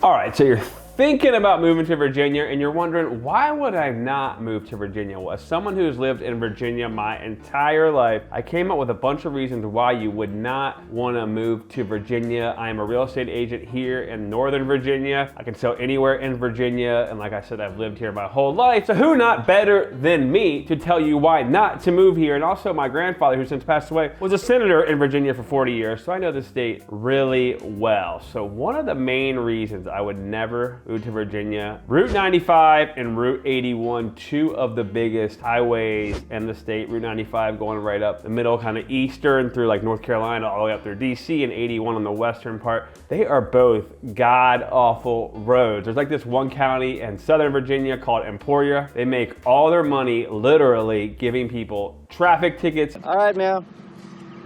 All right, so you're thinking about moving to Virginia and you're wondering, why would I not move to Virginia? Well, as someone who's lived in Virginia my entire life, I came up with a bunch of reasons why you would not want to move to Virginia. I am a real estate agent here in Northern Virginia. I can sell anywhere in Virginia, and like I said, I've lived here my whole life. So who not better than me to tell you why not to move here? And also my grandfather, who since passed away, was a senator in Virginia for 40 years, so I know the state really well. So one of the main reasons I would never move to Virginia, Route 95 and Route 81, two of the biggest highways in the state. Route 95 going right up the middle, kind of eastern through like North Carolina, all the way up through DC, and 81 on the western part. They are both god-awful roads. There's like this one county in Southern Virginia called Emporia. They make all their money literally giving people traffic tickets. All right, ma'am.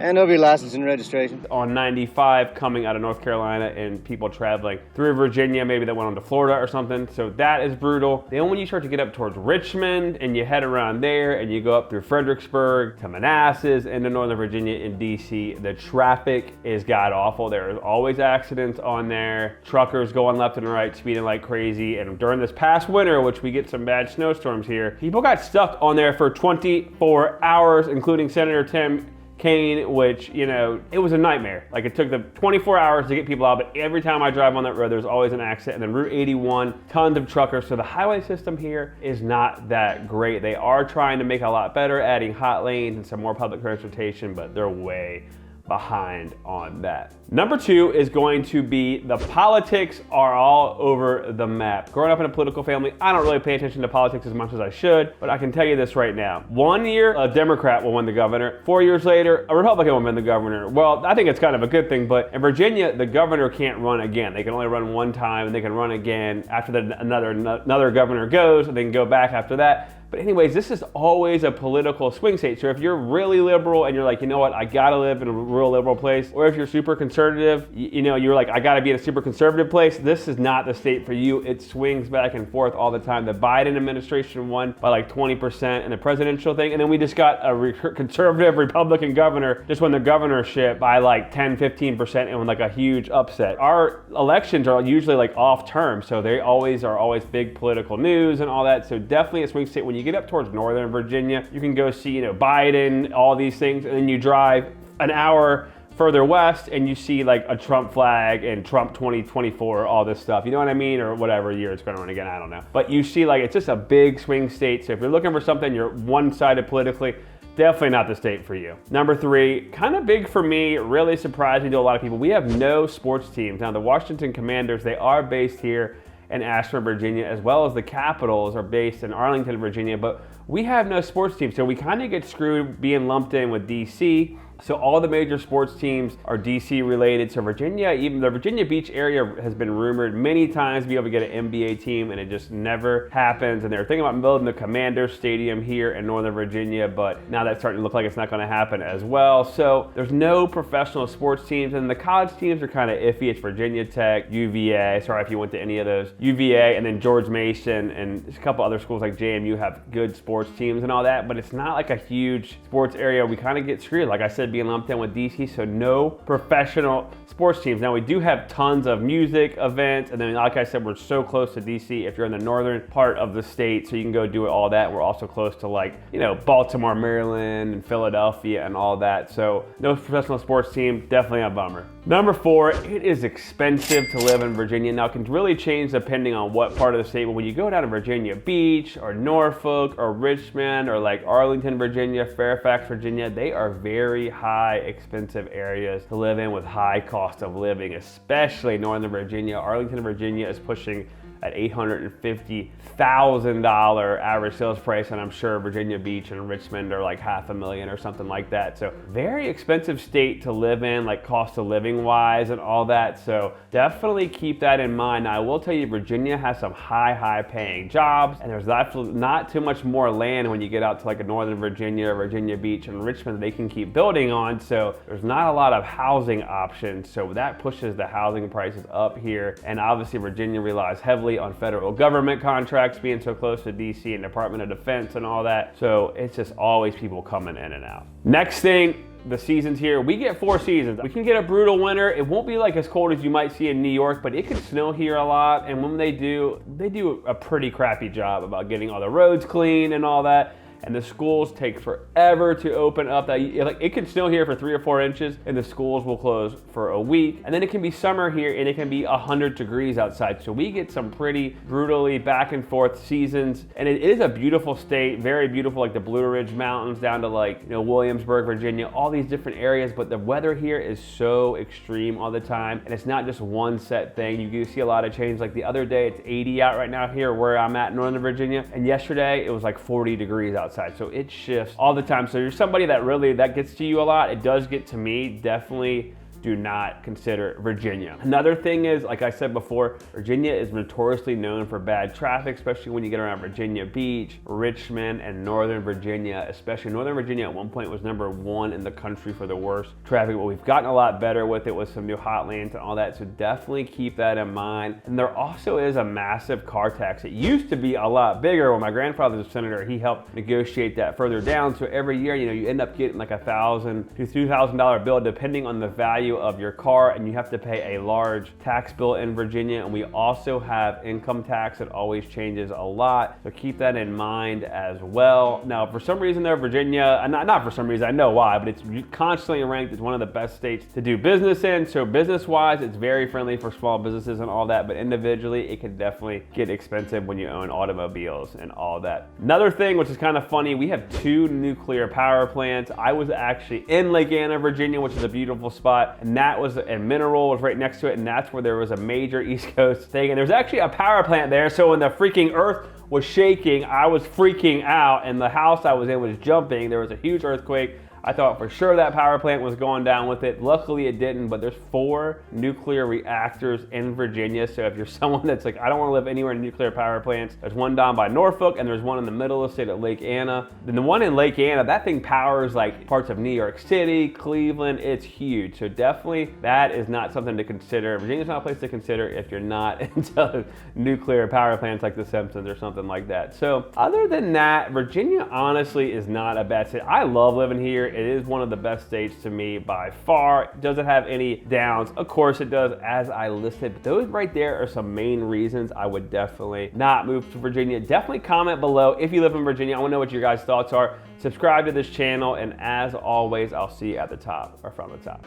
And over your license and registration. On 95 coming out of North Carolina and people traveling through Virginia, maybe they went on to Florida or something. So that is brutal. Then when you start to get up towards Richmond and you head around there and you go up through Fredericksburg to Manassas into Northern Virginia and DC, the traffic is god awful. There is always accidents on there. Truckers going left and right, speeding like crazy. And during this past winter, which we get some bad snowstorms here, people got stuck on there for 24 hours, including Senator Tim Kaine, which, you know, it was a nightmare. Like, it took them 24 hours to get people out, but every time I drive on that road, there's always an accident. And then Route 81, tons of truckers. So the highway system here is not that great. They are trying to make it a lot better, adding hot lanes and some more public transportation, but they're way behind on that. Number two is going to be the politics are all over the map. Growing up in a political family, I don't really pay attention to politics as much as I should, but I can tell you this right now. 1 year, a Democrat will win the governor. 4 years later, a Republican will win the governor. Well, I think it's kind of a good thing, but in Virginia, the governor can't run again. They can only run one time, and they can run again after another governor goes, and they can go back after that. But anyways, this is always a political swing state. So if you're really liberal and you're like, you know what, I gotta live in a real liberal place, or if you're super conservative, you know, you're like, I gotta be in a super conservative place, this is not the state for you. It swings back and forth all the time. The Biden administration won by like 20% in the presidential thing, and then we just got a conservative Republican governor, just won the governorship by like 10-15% and like a huge upset. Our elections are usually like off term, so they always are big political news and all that. So definitely a swing state. When you get up towards Northern Virginia, you can go see, you know, Biden, all these things, and then you drive an hour further west and you see like a Trump flag and Trump 2024, all this stuff. You know what I mean? Or whatever year it's gonna run again, I don't know. But you see, like, it's just a big swing state. So if you're looking for something, you're one-sided politically, definitely not the state for you. Number three, kind of big for me, really surprising to a lot of people. We have no sports teams. Now, the Washington Commanders, they are based here in Ashton, Virginia, as well as the Capitals are based in Arlington, Virginia, but we have no sports team. So we kind of get screwed being lumped in with DC. So all the major sports teams are DC related. So Virginia, even the Virginia Beach area has been rumored many times to be able to get an NBA team, and it just never happens. And they're thinking about building the Commanders Stadium here in Northern Virginia, but now that's starting to look like it's not gonna happen as well. So there's no professional sports teams, and the college teams are kind of iffy. It's Virginia Tech, UVA, sorry if you went to any of those, UVA, and then George Mason, and a couple other schools like JMU have good sports teams and all that, but it's not like a huge sports area. We kind of get screwed, like I said, being lumped in with DC, so no professional sports teams. Now we do have tons of music events, and then like I said, we're so close to DC if you're in the northern part of the state, so you can go do all that. We're also close to, like, you know, Baltimore, Maryland, and Philadelphia and all that, so no professional sports team, definitely a bummer. Number four, it is expensive to live in Virginia. Now it can really change depending on what part of the state, but when you go down to Virginia Beach or Norfolk or Richmond or like Arlington, Virginia, Fairfax, Virginia, they are very high expensive areas to live in with high cost of living, especially Northern Virginia. Arlington, Virginia is pushing at $850,000 average sales price, and I'm sure Virginia Beach and Richmond are like $500,000 or something like that. So very expensive state to live in, like cost of living wise and all that. So definitely keep that in mind. Now I will tell you, Virginia has some high paying jobs, and there's not too much more land when you get out to like a Northern Virginia, Virginia Beach, and Richmond they can keep building on. So there's not a lot of housing options. So that pushes the housing prices up here. And obviously Virginia relies heavily on federal government contracts being so close to DC and Department of Defense and all that. So it's just always people coming in and out. Next thing, the seasons here. We get 4 seasons. We can get a brutal winter. It won't be like as cold as you might see in New York, but it could snow here a lot. And when they do a pretty crappy job about getting all the roads clean and all that. And the schools take forever to open up. It can snow here for 3 or 4 inches and the schools will close for a week. And then it can be summer here and it can be 100 degrees outside. So we get some pretty brutally back and forth seasons. And it is a beautiful state, very beautiful, like the Blue Ridge Mountains down to Williamsburg, Virginia, all these different areas. But the weather here is so extreme all the time. And it's not just one set thing. You do see a lot of change. Like the other day, it's 80 out right now here where I'm at in Northern Virginia. And yesterday it was like 40 degrees outside. So it shifts all the time. So you're somebody that gets to you a lot. It does get to me. Definitely do not consider Virginia. Another thing is, like I said before, Virginia is notoriously known for bad traffic, especially when you get around Virginia Beach, Richmond, and Northern Virginia. Especially Northern Virginia at one point was #1 in the country for the worst traffic, but we've gotten a lot better with it with some new hot lanes and all that, so definitely keep that in mind. And there also is a massive car tax. It used to be a lot bigger. When my grandfather was a senator, he helped negotiate that further down, so every year, you end up getting like $1,000 to $2,000 bill depending on the value of your car, and you have to pay a large tax bill in Virginia. And we also have income tax. It always changes a lot, so keep that in mind as well. Now, for some reason there, Virginia, not for some reason, I know why, but it's constantly ranked as one of the best states to do business in. So business-wise, it's very friendly for small businesses and all that, but individually, it can definitely get expensive when you own automobiles and all that. Another thing, which is kind of funny, we have 2 nuclear power plants. I was actually in Lake Anna, Virginia, which is a beautiful spot. And that was, and Mineral was right next to it, and that's where there was a major East Coast thing. And there's actually a power plant there, so when the freaking earth was shaking, I was freaking out, and the house I was in was jumping. There was a huge earthquake. I thought for sure that power plant was going down with it. Luckily it didn't, but there's 4 nuclear reactors in Virginia. So if you're someone that's like, I don't want to live anywhere near nuclear power plants, there's one down by Norfolk and there's one in the middle of the state at Lake Anna. Then the one in Lake Anna, that thing powers like parts of New York City, Cleveland. It's huge. So definitely that is not something to consider. Virginia's not a place to consider if you're not into nuclear power plants like the Simpsons or something like that. So other than that, Virginia honestly is not a bad state. I love living here. It is one of the best states to me by far. Does it have any downs? Of course it does, as I listed. But those right there are some main reasons I would definitely not move to Virginia. Definitely comment below if you live in Virginia. I want to know what your guys' thoughts are. Subscribe to this channel, and as always, I'll see you at the top or from the top.